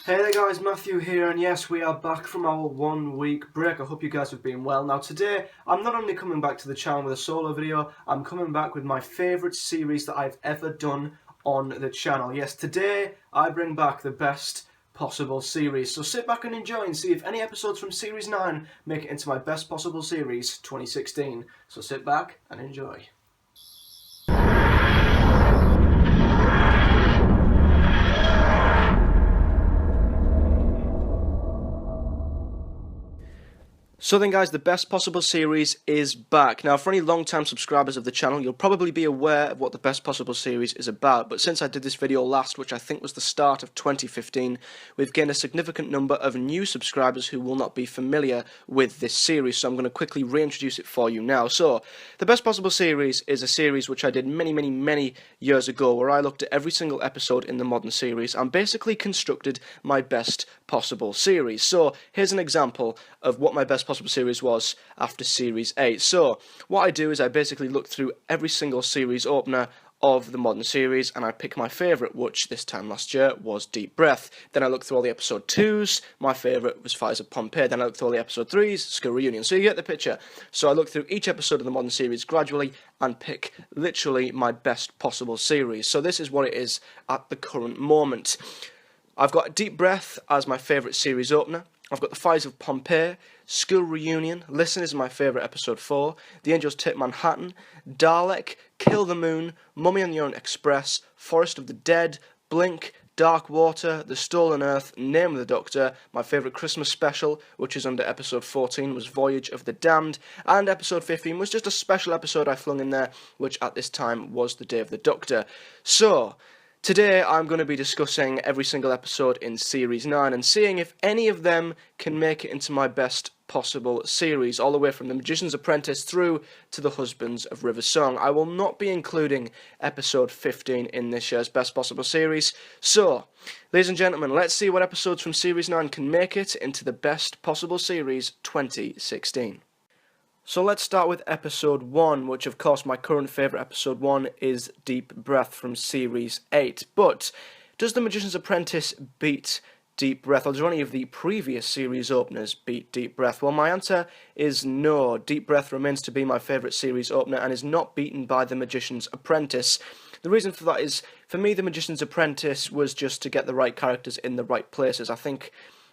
Hey there guys, Matthew here, and yes, we are back from our 1 week break. I hope you guys have been well. Now today, I'm not only coming back to the channel with a solo video, I'm coming back with my favourite series that I've ever done on the channel. Yes, today I bring back the best possible series. So sit back and enjoy and see if any episodes from Series 9 make it into my best possible series 2016. So sit back and enjoy. So then guys, the best possible series is back. Now for any long-time subscribers of the channel, you'll probably be aware of what the best possible series is about, but since I did this video last, which I think was the start of 2015, we've gained a significant number of new subscribers who will not be familiar with this series, so I'm going to quickly reintroduce it for you now. So, the best possible series is a series which I did many years ago, where I looked at every single episode in the modern series and basically constructed my best possible series. So, here's an example of what my best possible series was after Series 8. So, what I do is I basically look through every single series opener of the modern series, and I pick my favourite, which this time last year was Deep Breath. Then I look through all the episode 2s, my favourite was Fires of Pompeii. Then I look through all the episode 3s, School Reunion. So you get the picture. So I look through each episode of the modern series gradually and pick literally my best possible series. So this is what it is at the current moment. I've got Deep Breath as my favourite series opener. I've got The Fires of Pompeii, School Reunion, Listen is my favourite episode 4, The Angels Take Manhattan, Dalek, Kill the Moon, Mummy on the Orient Express, Forest of the Dead, Blink, Dark Water, The Stolen Earth, Name of the Doctor, my favourite Christmas special, which is under episode 14, was Voyage of the Damned, and episode 15 was just a special episode I flung in there, which at this time was The Day of the Doctor. So, today I'm going to be discussing every single episode in Series 9 and seeing if any of them can make it into my best possible series, all the way from The Magicians Apprentice through to The Husbands of River Song. I will not be including episode 15 in this year's best possible series. So, ladies and gentlemen, let's see what episodes from Series 9 can make it into the best possible series 2016. So let's start with episode 1, which of course my current favourite episode 1 is Deep Breath from Series 8. But does The Magician's Apprentice beat Deep Breath, or does any of the previous series openers beat Deep Breath? Well, my answer is no. Deep Breath remains to be my favourite series opener and is not beaten by The Magician's Apprentice. The reason for that is, for me, The Magician's Apprentice was just to get the right characters in the right places. I think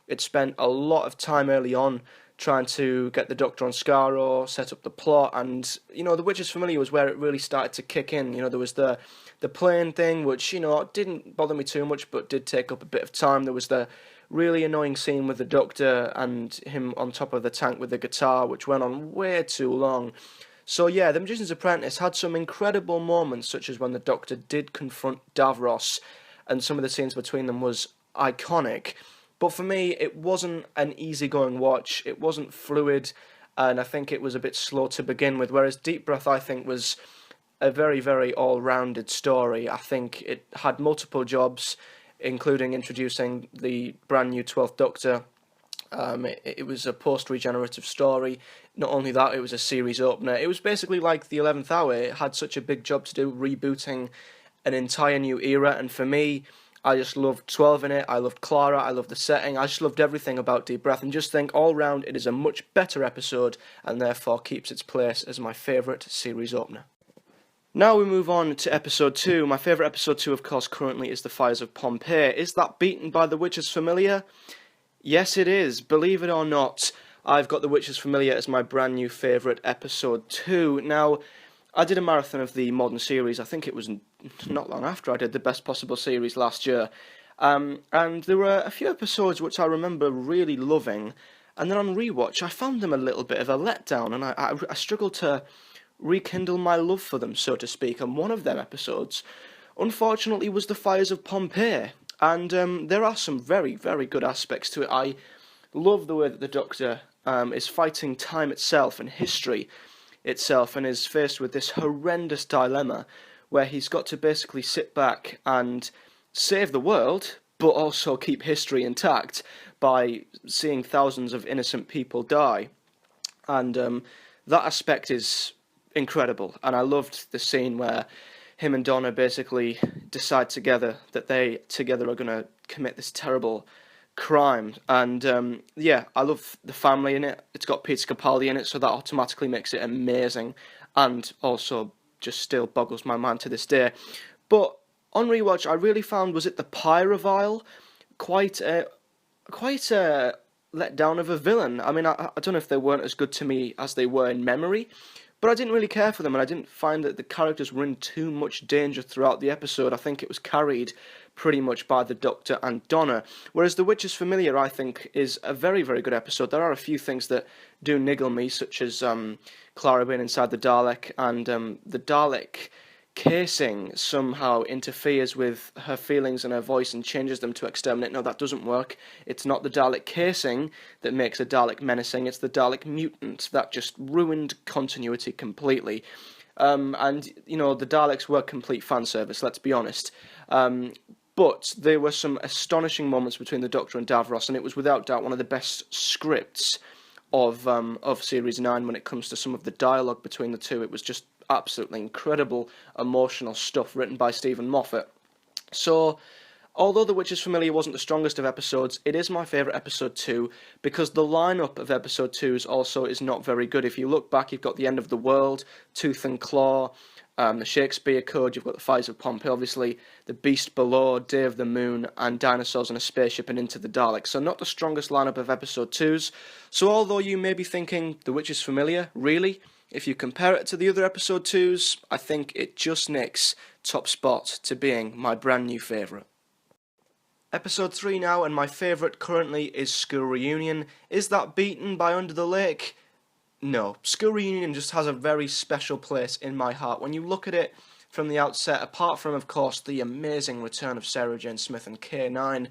it spent a lot of time early on trying to get the Doctor on Skaro, set up the plot, and, you know, The Witches Familiar was where it really started to kick in. You know, there was the plane thing, which, you know, didn't bother me too much, but did take up a bit of time. There was the really annoying scene with the Doctor and him on top of the tank with the guitar, which went on way too long. So yeah, The Magician's Apprentice had some incredible moments, such as when the Doctor did confront Davros, and some of the scenes between them was iconic. But for me, it wasn't an easygoing watch, it wasn't fluid, and I think it was a bit slow to begin with, whereas Deep Breath, I think, was a very all-rounded story. I think it had multiple jobs, including introducing the brand new 12th Doctor. It was a post-regenerative story. Not only that, it was a series opener. It was basically like the 11th Hour. It had such a big job to do, rebooting an entire new era, and for me, I just loved 12 in it, I loved Clara, I loved the setting, I just loved everything about Deep Breath, and just think all round it is a much better episode, and therefore keeps its place as my favourite series opener. Now we move on to episode 2. My favourite episode 2, of course, currently is The Fires of Pompeii. Is that beaten by The Witches Familiar? Yes, it is. Believe it or not, I've got The Witches Familiar as my brand new favourite episode 2. Now, I did a marathon of the modern series. I think it was not long after I did the best possible series last year. And there were a few episodes which I remember really loving, and then on rewatch I found them a little bit of a letdown, and I struggled to rekindle my love for them, so to speak. And one of them episodes, unfortunately, was The Fires of Pompeii. And there are some very good aspects to it. I love the way that the Doctor is fighting time itself and history itself, and is faced with this horrendous dilemma where he's got to basically sit back and save the world, but also keep history intact by seeing thousands of innocent people die. And that aspect is incredible, and I loved the scene where him and Donna basically decide together that they together are going to commit this terrible crime. And yeah, I love the family in it. It's got Peter Capaldi in it, so that automatically makes it amazing, and also just still boggles my mind to this day. But on rewatch, I really found, was it the Pyrovile, quite a letdown of a villain. I mean, I don't know if they weren't as good to me as they were in memory, but I didn't really care for them, and I didn't find that the characters were in too much danger throughout the episode. I think it was carried pretty much by the Doctor and Donna, whereas The Witch is Familiar, I think, is a very, very good episode. There are a few things that do niggle me, such as Clara being inside the Dalek, and the Dalek casing somehow interferes with her feelings and her voice and changes them to exterminate. No, that doesn't work. It's not the Dalek casing that makes a Dalek menacing, it's the Dalek mutant. That just ruined continuity completely. And, you know, the Daleks were complete fan service, let's be honest. But there were some astonishing moments between the Doctor and Davros, and it was without doubt one of the best scripts of Series 9 when it comes to some of the dialogue between the two. It was just absolutely incredible, emotional stuff written by Stephen Moffat. So, although The Witch is Familiar wasn't the strongest of episodes, it is my favourite episode 2, because the lineup of episode 2s also is not very good. If you look back, you've got The End of the World, Tooth and Claw, the Shakespeare Code, you've got The Fires of Pompeii, obviously, The Beast Below, Day of the Moon, and Dinosaurs in a Spaceship and Into the Daleks. So not the strongest lineup of episode 2s. So although you may be thinking, The Witch is Familiar, really? If you compare it to the other episode 2s, I think it just nicks top spot to being my brand new favourite. Episode 3 now, and my favourite currently is School Reunion. Is that beaten by Under the Lake? No. School Reunion just has a very special place in my heart. When you look at it from the outset, apart from, of course, the amazing return of Sarah Jane Smith and K9,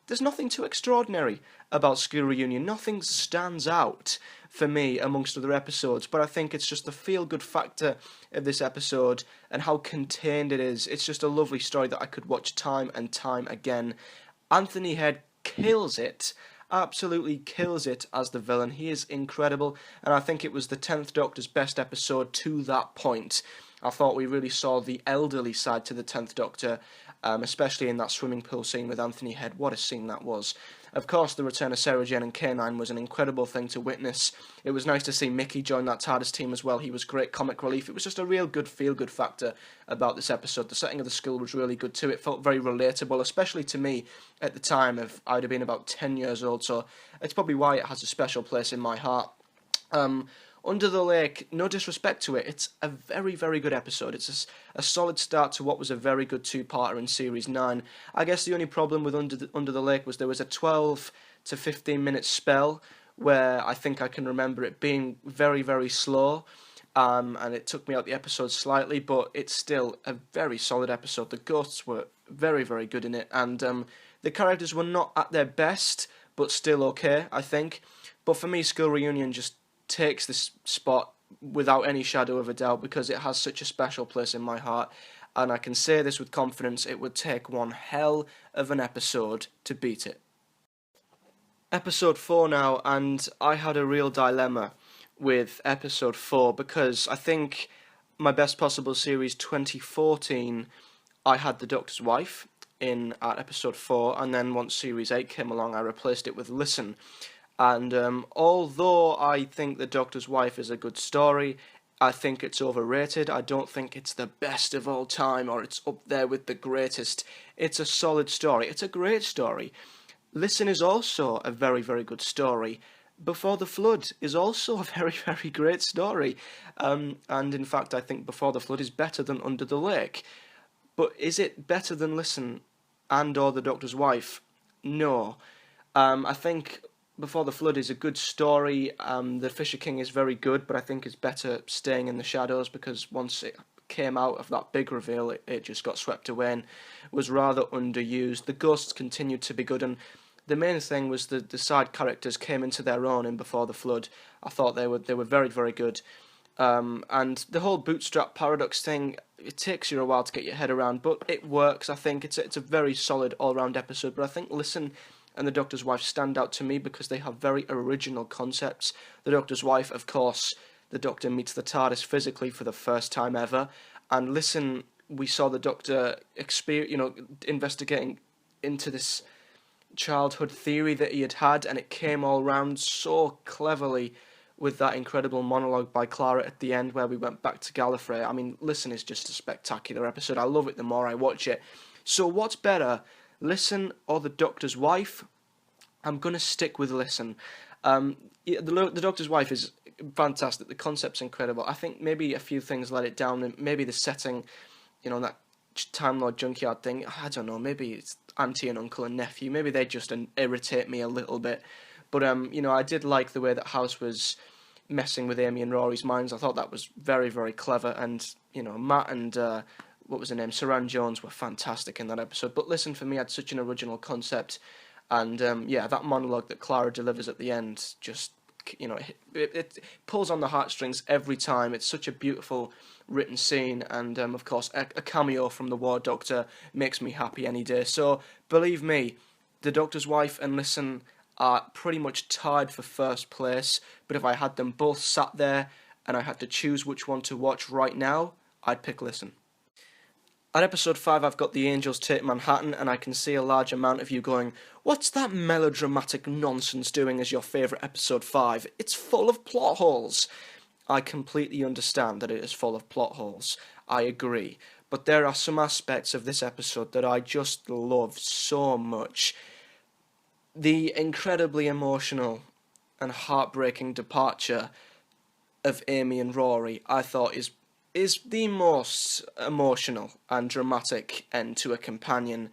there's nothing too extraordinary about School Reunion. Nothing stands out for me amongst other episodes, but I think it's just the feel-good factor of this episode and how contained it is. It's just a lovely story that I could watch time and time again. Anthony Head kills it, absolutely kills it as the villain. He is incredible, and I think it was the 10th Doctor's best episode to that point. I thought we really saw the elderly side to the 10th Doctor, especially in that swimming pool scene with Anthony Head. What a scene that was. Of course, the return of Sarah Jane and K9 was an incredible thing to witness. It was nice to see Mickey join that TARDIS team as well. He was great comic relief. It was just a real good feel-good factor about this episode. The setting of the school was really good too. It felt very relatable, especially to me at the time. I'd have been about 10 years old, so it's probably why it has a special place in my heart. Under the Lake, no disrespect to it, it's a very, very good episode. It's a solid start to what was a very good two-parter in Series 9. I guess the only problem with Under the Lake was there was a 12 to 15 minute spell where I think I can remember it being very, very slow, and it took me out the episode slightly, but it's still a very solid episode. The ghosts were very, very good in it, and the characters were not at their best, but still okay, I think. But for me, School Reunion just takes this spot without any shadow of a doubt because it has such a special place in my heart, and I can say this with confidence, it would take one hell of an episode to beat it. Episode 4 now, and I had a real dilemma with episode 4 because I think my Best Possible Series 2014, I had The Doctor's Wife in at episode 4, and then once Series 8 came along I replaced it with Listen. And although I think The Doctor's Wife is a good story, I think it's overrated. I don't think it's the best of all time or it's up there with the greatest. It's a solid story. It's a great story. Listen is also a very, very good story. Before the Flood is also a very, very great story. And in fact, I think Before the Flood is better than Under the Lake. But is it better than Listen and or The Doctor's Wife? No. I think Before the Flood is a good story. The Fisher King is very good, but I think it's better staying in the shadows because once it came out of that big reveal, it just got swept away and was rather underused. The ghosts continued to be good, and the main thing was the side characters came into their own in Before the Flood. I thought they were very, very good. And the whole bootstrap paradox thing, it takes you a while to get your head around, but it works. I think it's a very solid all-round episode, but I think Listen and The Doctor's Wife stand out to me because they have very original concepts. The Doctor's Wife, of course, the Doctor meets the TARDIS physically for the first time ever, and Listen, we saw the Doctor investigating into this childhood theory that he had, and it came all round so cleverly with that incredible monologue by Clara at the end where we went back to Gallifrey. I mean, Listen is just a spectacular episode. I love it the more I watch it. So what's better, Listen or The Doctor's Wife? I'm going to stick with Listen. The Doctor's Wife is fantastic. The concept's incredible. I think maybe a few things let it down, and maybe the setting, that Time Lord Junkyard thing, I don't know, maybe it's auntie and uncle and nephew, maybe they just irritate me a little bit. But, I did like the way that House was messing with Amy and Rory's minds. I thought that was very, very clever, and, Matt and, what was her name, Saran Jones were fantastic in that episode. But Listen, for me, had such an original concept, and, that monologue that Clara delivers at the end just, it pulls on the heartstrings every time. It's such a beautiful written scene, and of course a cameo from the War Doctor makes me happy any day. So believe me, The Doctor's Wife and Listen are pretty much tied for first place, but if I had them both sat there and I had to choose which one to watch right now, I'd pick Listen. At episode 5 I've got The Angels Take Manhattan, and I can see a large amount of you going, what's that melodramatic nonsense doing as your favourite episode 5? It's full of plot holes. I completely understand that it is full of plot holes. I agree. But there are some aspects of this episode that I just love so much. The incredibly emotional and heartbreaking departure of Amy and Rory, I thought is the most emotional and dramatic end to a companion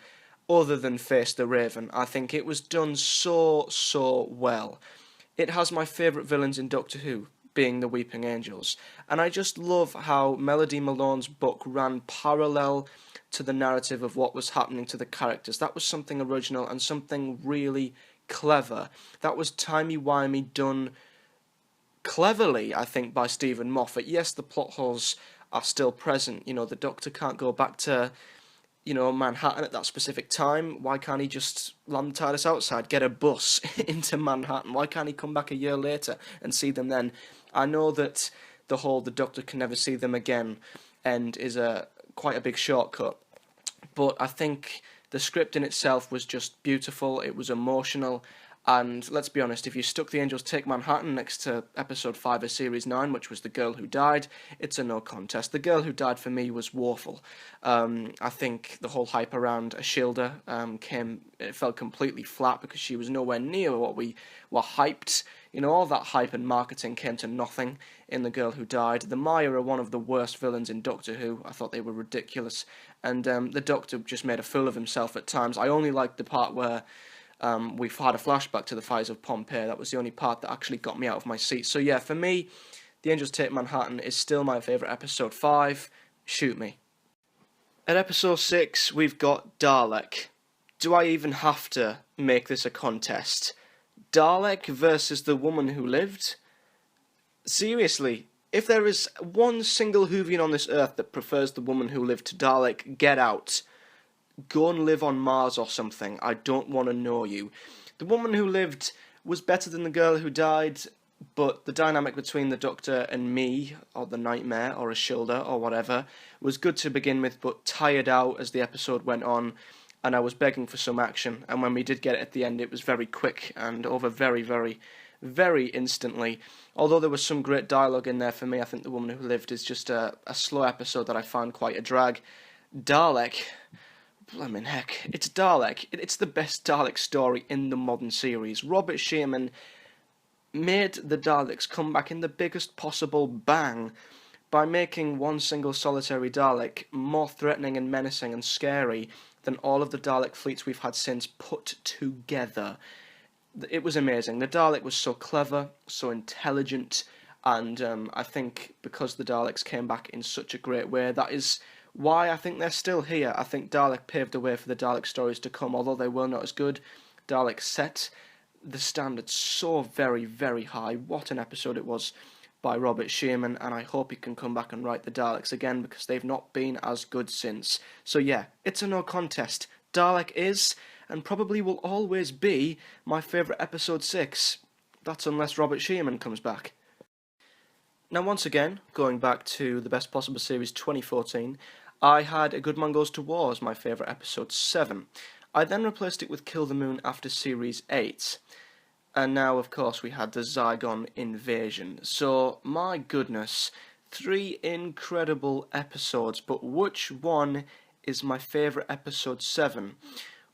other than Face the Raven. I think it was done so well. It has my favourite villains in Doctor Who, being the Weeping Angels, and I just love how Melody Malone's book ran parallel to the narrative of what was happening to the characters. That was something original and something really clever. That was timey-wimey done cleverly, I think, by Stephen Moffat. Yes, the plot holes are still present. The Doctor can't go back to, Manhattan at that specific time. Why can't he just land the TARDIS outside, get a bus into Manhattan? Why can't he come back a year later and see them then? I know that the Doctor can never see them again and is quite a big shortcut, but I think the script in itself was just beautiful. It was emotional. And let's be honest, if you stuck The Angels Take Manhattan next to episode 5 of series 9, which was The Girl Who Died, it's a no contest. The Girl Who Died for me was woeful. I think the whole hype around Ashilda it fell completely flat because she was nowhere near what we were hyped. All that hype and marketing came to nothing in The Girl Who Died. The Maya are one of the worst villains in Doctor Who. I thought they were ridiculous. And the Doctor just made a fool of himself at times. I only liked the part where we've had a flashback to the fires of Pompeii. That was the only part that actually got me out of my seat. So yeah, for me, The Angels Take Manhattan is still my favourite episode 5. Shoot me. At episode 6, we've got Dalek. Do I even have to make this a contest? Dalek versus the woman who lived? Seriously, if there is one single Whovian on this earth that prefers the woman who lived to Dalek, get out. Go and live on Mars or something. I don't want to know you. The woman who lived was better than the girl who died, but the dynamic between the Doctor and me, or the Nightmare, or Ashilda, or whatever, was good to begin with, but tired out as the episode went on, and I was begging for some action, and when we did get it at the end, it was very quick and over very, very, very instantly. Although there was some great dialogue in there for me, I think The Woman Who Lived is just a slow episode that I found quite a drag. Dalek... Blimmin' heck, it's Dalek. It's the best Dalek story in the modern series. Robert Shearman made the Daleks come back in the biggest possible bang by making one single solitary Dalek more threatening and menacing and scary than all of the Dalek fleets we've had since put together. It was amazing. The Dalek was so clever, so intelligent, and I think because the Daleks came back in such a great way, that is why I think they're still here. I think Dalek paved the way for the Dalek stories to come, although they were not as good. Dalek set the standard so very, very high. What an episode it was by Robert Shearman, and I hope he can come back and write the Daleks again, because they've not been as good since. So yeah, it's a no contest. Dalek is, and probably will always be, my favourite episode 6. That's unless Robert Shearman comes back. Now once again, going back to the Best Possible Series 2014, I had A Good Man Goes to War as my favourite episode 7. I then replaced it with Kill the Moon after Series 8. And now, of course, we had the Saigon Invasion. So, my goodness, 3 incredible episodes, but which one is my favourite episode 7?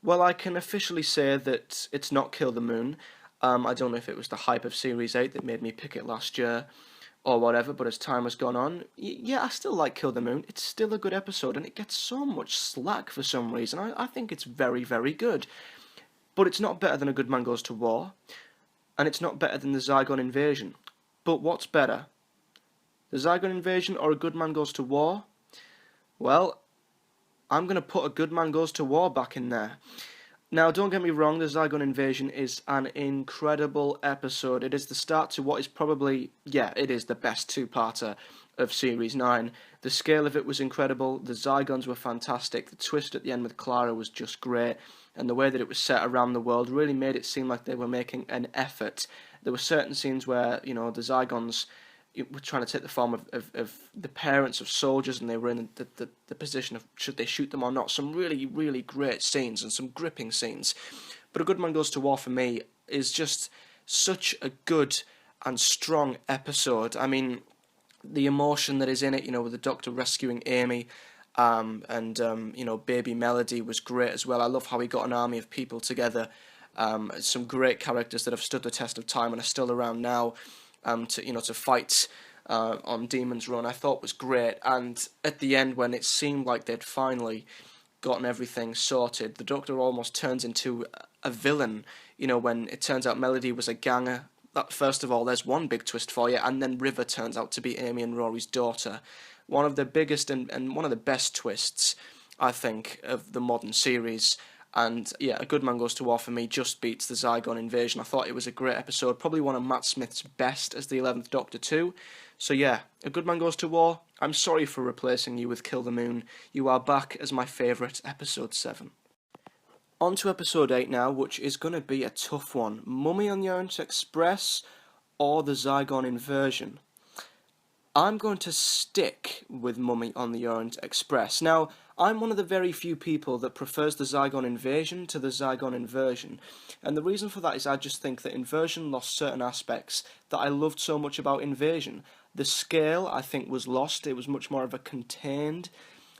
Well, I can officially say that it's not Kill the Moon. I don't know if it was the hype of Series 8 that made me pick it last year, or whatever, but as time has gone on, yeah, I still like Kill the Moon. It's still a good episode, and it gets so much slack for some reason. I think it's very, very good. But it's not better than A Good Man Goes to War, and it's not better than the Saigon Invasion. But what's better? The Saigon Invasion or A Good Man Goes to War? Well, I'm going to put A Good Man Goes to War back in there. Now, don't get me wrong, the Saigon Invasion is an incredible episode. It is the start to what is probably, yeah, it is the best two-parter of Series 9. The scale of it was incredible, the Saigons were fantastic, the twist at the end with Clara was just great, and the way that it was set around the world really made it seem like they were making an effort. There were certain scenes where, you know, the Saigons were trying to take the form of the parents of soldiers, and they were in the position of should they shoot them or not. Some really, really great scenes and some gripping scenes. But A Good Man Goes to War for me is just such a good and strong episode. I mean, the emotion that is in it, you know, with the Doctor rescuing Amy, and you know, Baby Melody was great as well. I love how he got an army of people together. Some great characters that have stood the test of time and are still around now. To fight on Demon's Run, I thought was great. And at the end, when it seemed like they'd finally gotten everything sorted, the Doctor almost turns into a villain. You know, when it turns out Melody was a ganger. That, first of all, there's one big twist for you, and then River turns out to be Amy and Rory's daughter. One of the biggest and one of the best twists, I think, of the modern series. And yeah, A Good Man Goes to War for me just beats the Saigon Invasion. I thought it was a great episode, probably one of Matt Smith's best as the 11th Doctor too. So yeah, A Good Man Goes to War, I'm sorry for replacing you with Kill the Moon. You are back as my favourite episode 7. On to episode 8 now, which is going to be a tough one. Mummy on the Orient Express or the Saigon Invasion? I'm going to stick with Mummy on the Orient Express. Now, I'm one of the very few people that prefers the Saigon Invasion to the Saigon Inversion. And the reason for that is I just think that Inversion lost certain aspects that I loved so much about Invasion. The scale, I think, was lost. It was much more of a contained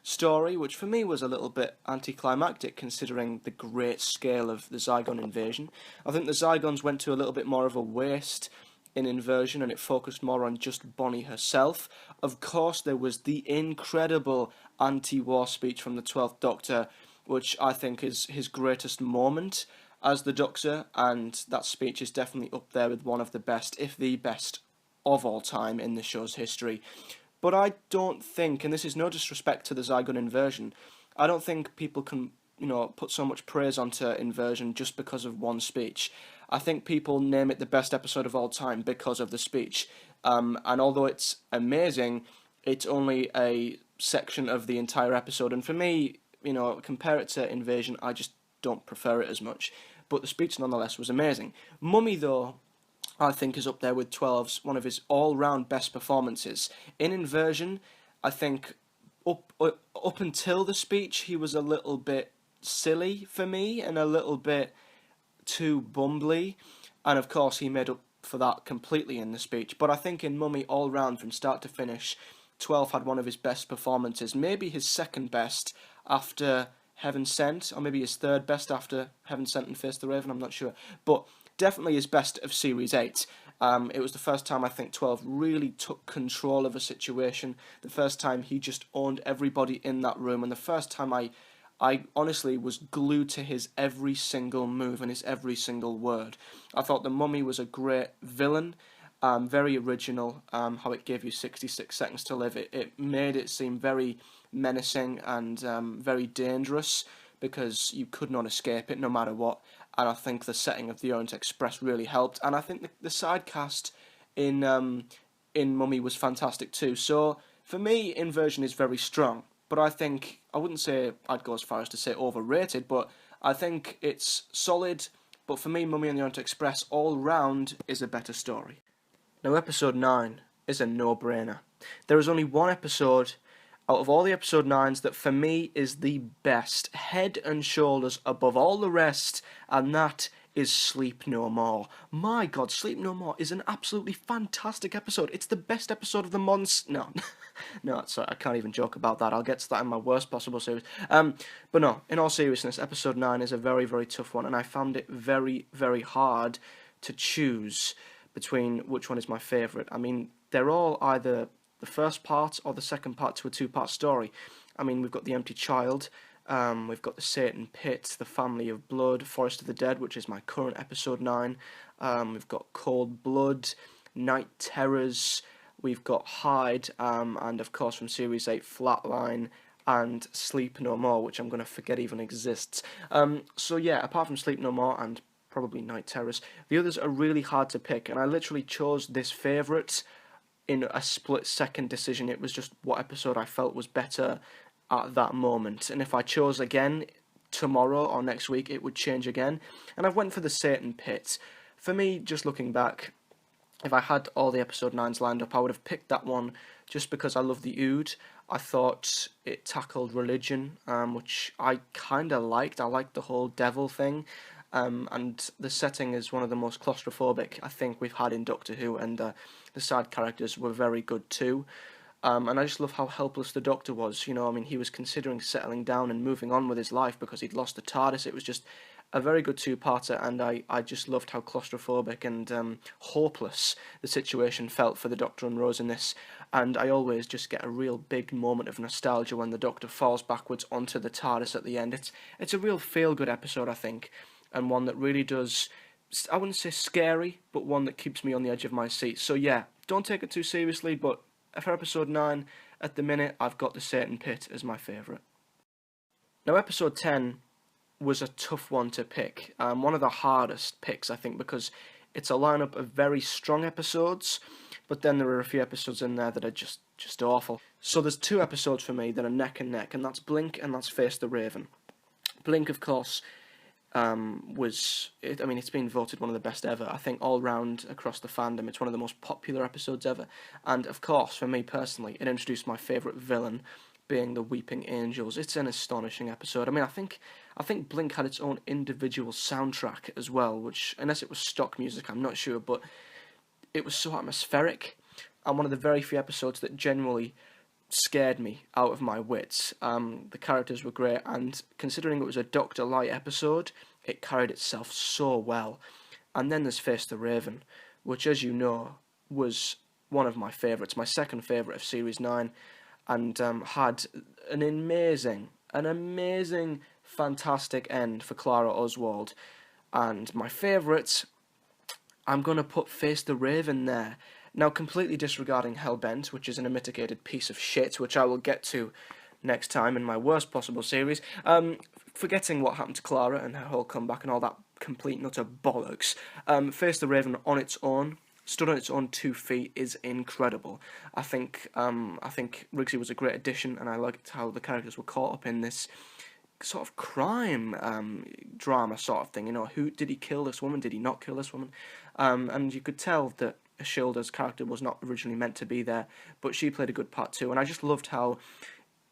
story, which for me was a little bit anticlimactic considering the great scale of the Saigon Invasion. I think the Saigons went to a little bit more of a waste in Inversion, and it focused more on just Bonnie herself. Of course, there was the incredible anti-war speech from the 12th Doctor, which I think is his greatest moment as the Doctor, and that speech is definitely up there with one of the best, if the best, of all time in the show's history. But I don't think, and this is no disrespect to the Saigon Inversion, I don't think people can, you know, put so much praise onto Inversion just because of one speech. I think people name it the best episode of all time because of the speech. And although it's amazing, it's only a section of the entire episode. And for me, you know, compare it to Invasion, I just don't prefer it as much. But the speech nonetheless was amazing. Mummy, though, I think is up there with 12's one of his all-round best performances. In Inversion, I think up until the speech, he was a little bit silly for me and a little bit too bumbly, and of course he made up for that completely in the speech. But I think in Mummy all round from start to finish, 12 had one of his best performances, maybe his second best after Heaven Sent, or maybe his third best after Heaven Sent and Face the Raven, I'm not sure, but definitely his best of Series 8. It was the first time I think 12 really took control of a situation, the first time he just owned everybody in that room, and the first time I honestly was glued to his every single move and his every single word. I thought the Mummy was a great villain, very original, how it gave you 66 seconds to live. It made it seem very menacing and very dangerous because you could not escape it no matter what. And I think the setting of the Orient Express really helped. And I think the side cast in Mummy was fantastic too. So for me, Inversion is very strong. But I think, I wouldn't say I'd go as far as to say overrated, but I think it's solid. But for me, Mummy and the Orient Express all round is a better story. Now, episode 9 is a no-brainer. There is only one episode out of all the episode 9s that for me is the best, head and shoulders above all the rest, and that is Sleep No More. My God, Sleep No More is an absolutely fantastic episode. It's the best episode of the month. No, no, sorry, I can't even joke about that. I'll get to that in my worst possible series. But no, in all seriousness, episode 9 is a very, very tough one, and I found it very, very hard to choose between which one is my favourite. I mean, they're all either the first part or the second part to a two-part story. I mean, we've got The Empty Child, we've got The Satan Pit, The Family of Blood, Forest of the Dead, which is my current episode 9, we've got Cold Blood, Night Terrors, we've got Hide, and of course from Series 8, Flatline, and Sleep No More, which I'm going to forget even exists. So yeah, apart from Sleep No More and probably Night Terrors, the others are really hard to pick, and I literally chose this favourite in a split-second decision. It was just what episode I felt was better at that moment. And if I chose again tomorrow or next week, it would change again. And I went for the Satan Pit. For me, just looking back, if I had all the episode 9s lined up, I would have picked that one just because I love the Ood. I thought it tackled religion, which I kind of liked. I liked the whole devil thing. And the setting is one of the most claustrophobic I think we've had in Doctor Who, and the side characters were very good too. And I just love how helpless the Doctor was. You know, I mean, he was considering settling down and moving on with his life because he'd lost the TARDIS. It was just a very good two-parter, and I just loved how claustrophobic and hopeless the situation felt for the Doctor and Rose in this. And I always just get a real big moment of nostalgia when the Doctor falls backwards onto the TARDIS at the end. It's a real feel-good episode, I think, and one that really does, I wouldn't say scary, but one that keeps me on the edge of my seat. So yeah, don't take it too seriously, but for episode 9, at the minute, I've got the Satan Pit as my favourite. Now, episode 10 was a tough one to pick. One of the hardest picks, I think, because it's a lineup of very strong episodes, but then there are a few episodes in there that are just awful. So there's two episodes for me that are neck and neck, and that's Blink and that's Face the Raven. Blink, of course, it's been voted one of the best ever. I think all round across the fandom, it's one of the most popular episodes ever. And of course, for me personally, it introduced my favourite villain, being the Weeping Angels. It's an astonishing episode. I mean, I think Blink had its own individual soundtrack as well, which, unless it was stock music, I'm not sure, but it was so atmospheric, and one of the very few episodes that genuinely scared me out of my wits. The characters were great, and considering it was a Doctor Light episode, it carried itself so well. And then there's Face the Raven, which, as you know, was one of my favourites, my second favourite of Series 9, and had an amazing, fantastic end for Clara Oswald. And my favourites, I'm going to put Face the Raven there. Now, completely disregarding Hellbent, which is an unmitigated piece of shit, which I will get to next time in my worst possible series, forgetting what happened to Clara and her whole comeback and all that complete and utter bollocks, Face the Raven on its own, stood on its own 2 feet, is incredible. I think Rigsy was a great addition, and I liked how the characters were caught up in this sort of crime drama sort of thing. You know, who did he kill this woman? Did he not kill this woman? And you could tell that Ashilda's character was not originally meant to be there, but she played a good part too. And I just loved how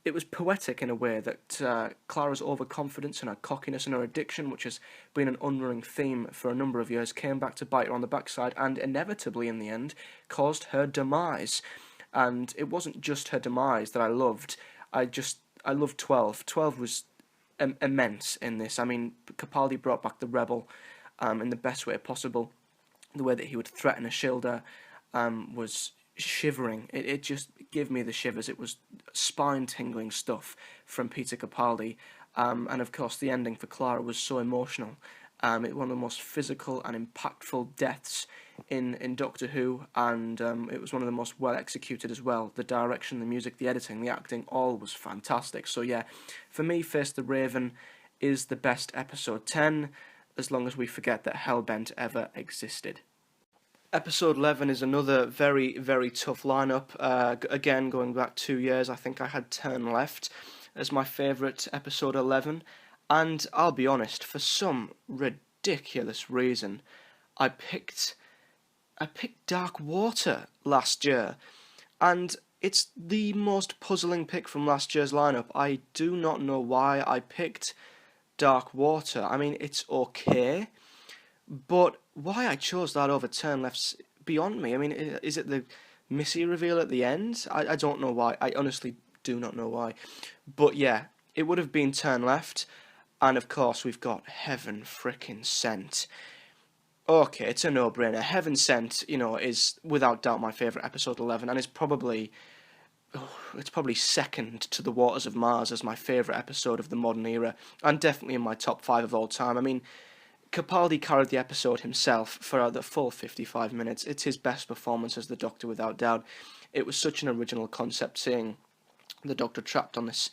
it was poetic in a way that Clara's overconfidence and her cockiness and her addiction, which has been an unrunning theme for a number of years, came back to bite her on the backside and inevitably, in the end, caused her demise. And it wasn't just her demise that I loved. I loved 12. 12 was immense in this. I mean, Capaldi brought back the rebel in the best way possible. The way that he would threaten Ashilda was shivering. It just gave me the shivers. It was spine-tingling stuff from Peter Capaldi. And of course, the ending for Clara was so emotional. One of the most physical and impactful deaths in Doctor Who, and it was one of the most well-executed as well. The direction, the music, the editing, the acting, all was fantastic. So yeah, for me, Face the Raven is the best episode 10, as long as we forget that Hellbent ever existed. Episode 11 is another very, very tough lineup. Again, going back 2 years, I think I had Turn Left as my favourite episode 11. And I'll be honest, for some ridiculous reason, I picked Dark Water last year. And It's the most puzzling pick from last year's lineup. I do not know why I picked Dark Water. I mean, it's okay, but why I chose that over Turn Left's beyond me. I mean, is it the Missy reveal at the end? I don't know why. I honestly do not know why. But yeah, it would have been Turn Left, and of course we've got Heaven Frickin' Sent. Okay, it's a no-brainer. Heaven Sent, is without doubt my favourite episode 11, and it's probably second to The Waters of Mars as my favourite episode of the modern era, and definitely in my top 5 of all time. I mean, Capaldi carried the episode himself for the full 55 minutes. It's his best performance as the Doctor, without doubt. It was such an original concept, seeing the Doctor trapped on this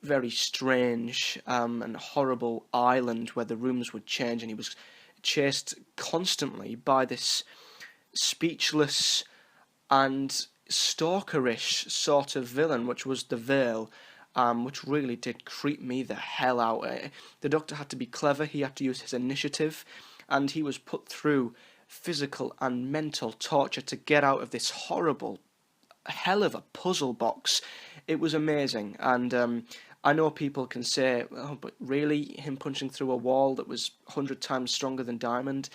very strange and horrible island where the rooms would change, and he was chased constantly by this speechless and stalkerish sort of villain, which was the Veil, which really did creep me the hell out. The Doctor had to be clever, he had to use his initiative, and he was put through physical and mental torture to get out of this horrible hell of a puzzle box. It was amazing, and I know people can say, oh, but really, him punching through a wall that was 100 times stronger than Diamond,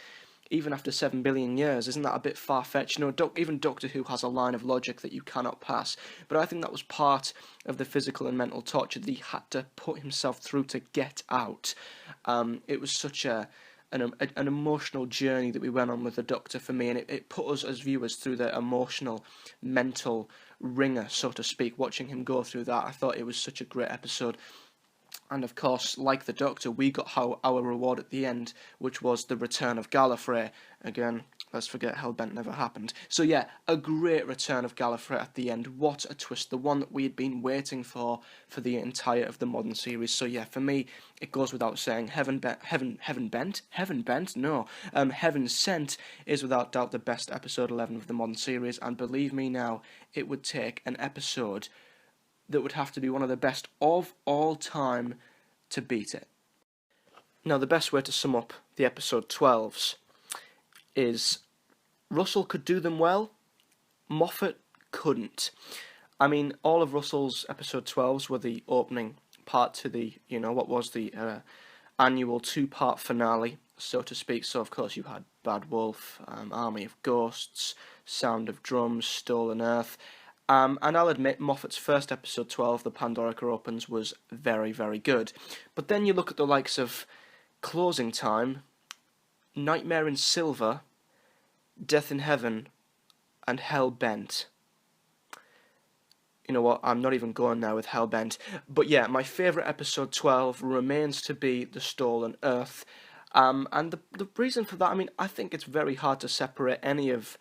even after 7 billion years, isn't that a bit far-fetched? Even Doctor Who has a line of logic that you cannot pass, but I think that was part of the physical and mental torture that he had to put himself through to get out. It was such an emotional journey that we went on with the Doctor for me, and it put us as viewers through the emotional, mental ringer, so to speak, watching him go through that. I thought it was such a great episode. And of course, like the Doctor, we got our reward at the end, which was the return of Gallifrey. Again, let's forget Hellbent never happened. So yeah, a great return of Gallifrey at the end. What a twist, the one that we had been waiting for the entire of the modern series. So yeah, for me, it goes without saying, Heaven Sent is without doubt the best episode 11 of the modern series, and believe me now, it would take an episode that would have to be one of the best of all time to beat it. Now, the best way to sum up the episode 12s is Russell could do them well, Moffat couldn't. I mean, all of Russell's episode 12s were the opening part to the, what was the annual 2-part finale, so to speak. So, of course, you had Bad Wolf, Army of Ghosts, Sound of Drums, Stolen Earth. And I'll admit, Moffat's first episode 12, The Pandorica Opens, was very, very good. But then you look at the likes of Closing Time, Nightmare in Silver, Death in Heaven, and Hellbent. You know what, I'm not even going now with Hellbent. But yeah, my favourite episode 12 remains to be The Stolen Earth. And the reason for that, I mean, I think it's very hard to separate any of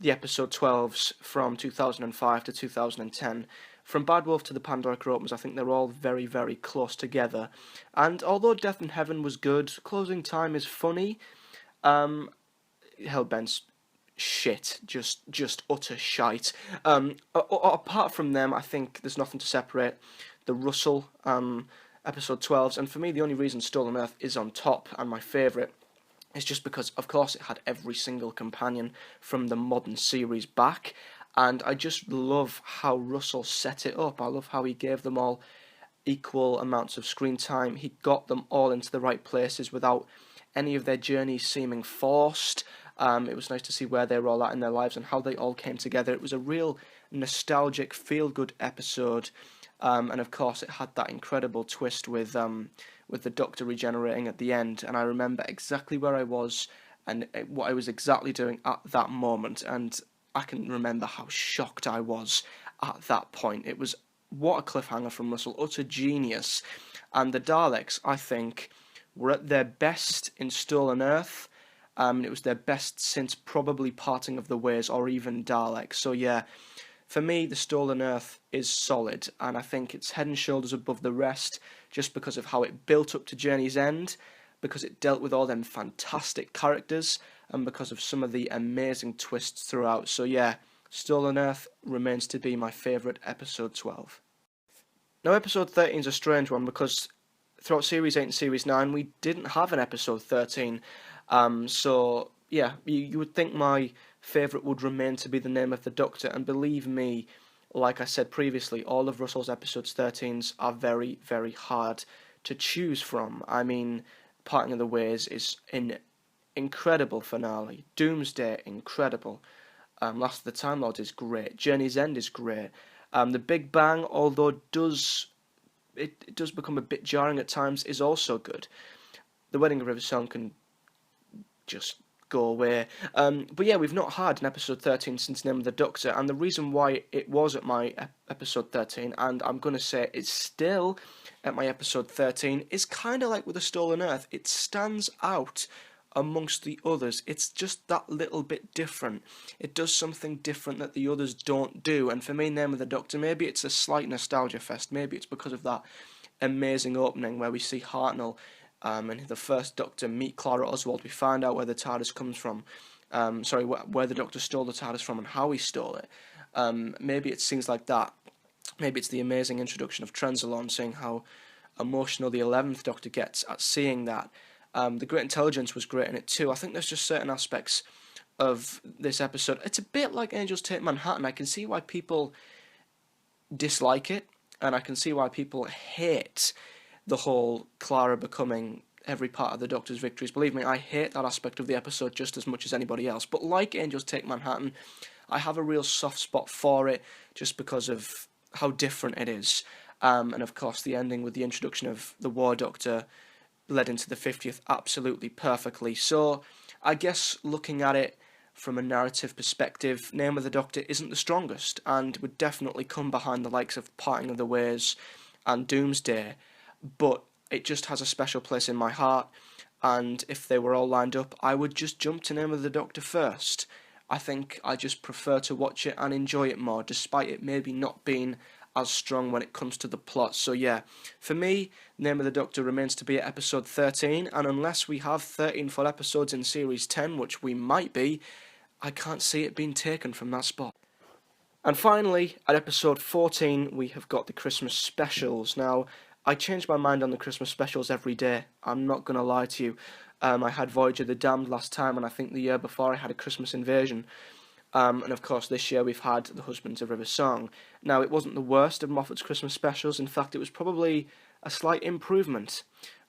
the episode 12s from 2005 to 2010. From Bad Wolf to the Pandorica Opens, I think they're all very, very close together. And although Death in Heaven was good, Closing Time is funny. Hellbent's shit, just utter shite. Apart from them, I think there's nothing to separate the Russell episode 12s, and for me the only reason Stolen Earth is on top and my favourite is just because, of course, it had every single companion from the modern series back, and I just love how Russell set it up. I love how he gave them all equal amounts of screen time. He got them all into the right places without any of their journeys seeming forced. It was nice to see where they were all at in their lives and how they all came together. It was a real nostalgic, feel-good episode, and of course it had that incredible twist with the Doctor regenerating at the end, and I remember exactly where I was and what I was exactly doing at that moment, and I can remember how shocked I was at that point. It was, what a cliffhanger from Russell, utter genius. And the Daleks, I think, were at their best in Stolen Earth. It was their best since probably Parting of the Ways or even Dalek. So yeah, for me, the Stolen Earth is solid, and I think it's head and shoulders above the rest just because of how it built up to Journey's End, because it dealt with all them fantastic characters, and because of some of the amazing twists throughout. So yeah, Stolen Earth remains to be my favourite episode 12. Now, episode 13 is a strange one because throughout Series 8 and Series 9, we didn't have an episode 13. So yeah, you would think my favourite would remain to be The Name of the Doctor, and believe me, like I said previously, all of Russell's episodes 13s are very, very hard to choose from. I mean, Parting of the Ways is an incredible finale. Doomsday, incredible. Last of the Time Lords is great. Journey's End is great. The Big Bang, although it does become a bit jarring at times, is also good. The Wedding of River Song can just go away. But yeah, we've not had an episode 13 since Name of the Doctor, and the reason why it was at my episode 13, and I'm going to say it's still at my episode 13, is kind of like with The Stolen Earth. It stands out amongst the others. It's just that little bit different. It does something different that the others don't do, and for me, Name of the Doctor, maybe it's a slight nostalgia fest. Maybe it's because of that amazing opening where we see Hartnell and the first Doctor meet Clara Oswald. We find out where the TARDIS comes from. Where the Doctor stole the TARDIS from and how he stole it. Maybe it's things like that. Maybe it's the amazing introduction of Trenzalon, seeing how emotional the 11th Doctor gets at seeing that. The Great Intelligence was great in it too. I think there's just certain aspects of this episode. It's a bit like Angels Take Manhattan. I can see why people dislike it, and I can see why people hate the whole Clara becoming every part of the Doctor's victories. Believe me, I hate that aspect of the episode just as much as anybody else. But like Angels Take Manhattan, I have a real soft spot for it just because of how different it is. And of course, the ending with the introduction of the War Doctor led into the 50th absolutely perfectly. So I guess looking at it from a narrative perspective, Name of the Doctor isn't the strongest and would definitely come behind the likes of Parting of the Ways and Doomsday. But it just has a special place in my heart, and if they were all lined up, I would just jump to Name of the Doctor first. I think I just prefer to watch it and enjoy it more, despite it maybe not being as strong when it comes to the plot. So yeah, for me, Name of the Doctor remains to be at episode 13, and unless we have 13 full episodes in series 10, which we might be, I can't see it being taken from that spot. And finally, at episode 14, we have got the Christmas specials. Now, I change my mind on the Christmas specials every day. I'm not going to lie to you. I had Voyage of the Damned last time, and I think the year before I had a Christmas Invasion. And of course, this year we've had The Husbands of River Song. Now, it wasn't the worst of Moffat's Christmas specials. In fact, it was probably a slight improvement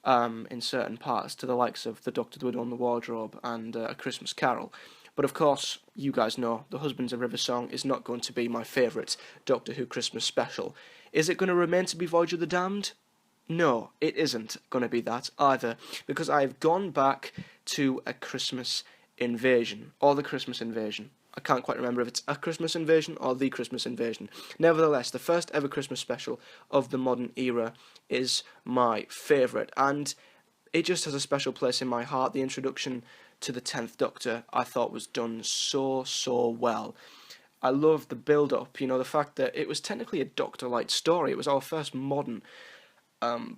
in certain parts to the likes of The Doctor, the Widow and the Wardrobe and A Christmas Carol. But of course, you guys know, The Husbands of River Song is not going to be my favourite Doctor Who Christmas special. Is it going to remain to be Voyage of the Damned? No, it isn't going to be that either, because I've gone back to A Christmas Invasion, or The Christmas Invasion. I can't quite remember if it's A Christmas Invasion or The Christmas Invasion. Nevertheless, the first ever Christmas special of the modern era is my favourite, and it just has a special place in my heart. The introduction to the 10th Doctor I thought was done so well. I love the build-up, the fact that it was technically a Doctor-like story. It was our first modern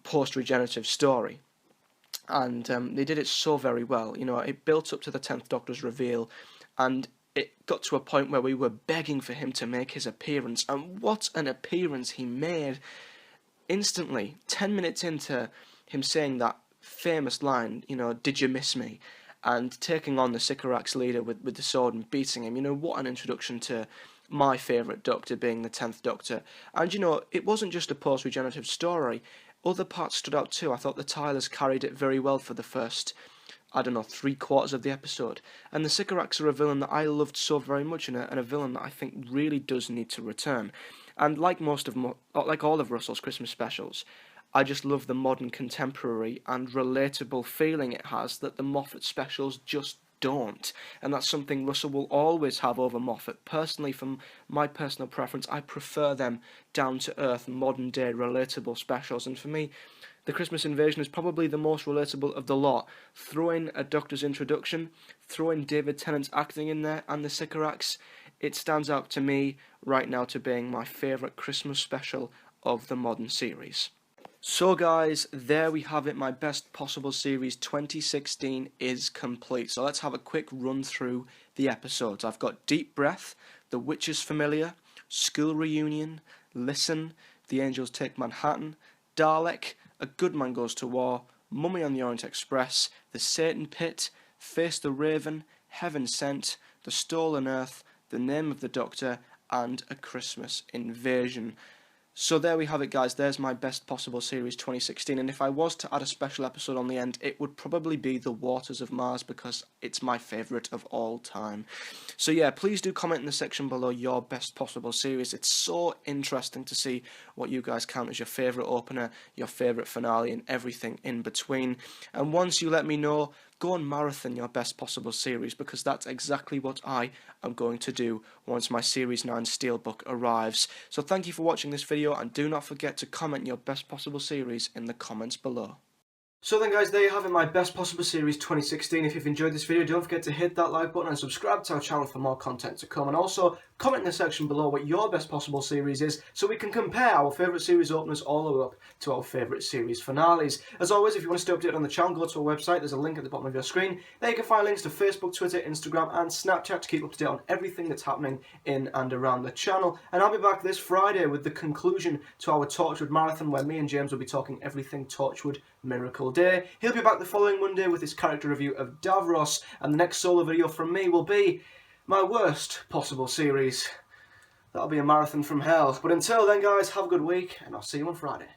post-regenerative story, and they did it so very well. It built up to the 10th Doctor's reveal, and it got to a point where we were begging for him to make his appearance, and what an appearance he made instantly. 10 minutes into him saying that famous line, did you miss me, and taking on the Sycorax leader with the sword and beating him. What an introduction to my favourite Doctor being the 10th Doctor. And it wasn't just a post-regenerative story. Other parts stood out too. I thought the Tylers carried it very well for the first, 3/4 of the episode. And the Sycorax are a villain that I loved so very much, and a villain that I think really does need to return. And like all of Russell's Christmas specials, I just love the modern, contemporary and relatable feeling it has that the Moffat specials just don't. And that's something Russell will always have over Moffat. Personally, from my personal preference, I prefer them down-to-earth, modern-day, relatable specials. And for me, The Christmas Invasion is probably the most relatable of the lot. Throw in a Doctor's introduction, throw in David Tennant's acting in there, and the Sycorax. It stands out to me right now to being my favourite Christmas special of the modern series. So guys, there we have it. My Best Possible Series 2016 is complete. So let's have a quick run through the episodes. I've got Deep Breath, The Witch's Familiar, School Reunion, Listen, The Angels Take Manhattan, Dalek, A Good Man Goes to War, Mummy on the Orient Express, The Satan Pit, Face the Raven, Heaven Sent, The Stolen Earth, The Name of the Doctor, and A Christmas Invasion. So there we have it, guys. There's my best possible series 2016, and if I was to add a special episode on the end, it would probably be The Waters of Mars, because it's my favourite of all time. So yeah, please do comment in the section below your best possible series. It's so interesting to see what you guys count as your favourite opener, your favourite finale, and everything in between. And once you let me know, go and marathon your best possible series, because that's exactly what I am going to do once my Series 9 Steelbook arrives. So thank you for watching this video, and do not forget to comment your best possible series in the comments below. So then guys, there you have it, my best possible series 2016. If you've enjoyed this video, don't forget to hit that like button and subscribe to our channel for more content to come. And also, comment in the section below what your best possible series is, so we can compare our favourite series openers all the way up to our favourite series finales. As always, if you want to stay updated on the channel, go to our website. There's a link at the bottom of your screen. There you can find links to Facebook, Twitter, Instagram and Snapchat to keep up to date on everything that's happening in and around the channel. And I'll be back this Friday with the conclusion to our Torchwood Marathon, where me and James will be talking everything Torchwood Miracle Day. He'll be back the following Monday with his character review of Davros, and the next solo video from me will be my worst possible series. That'll be a marathon from hell. But until then guys, have a good week, and I'll see you on Friday.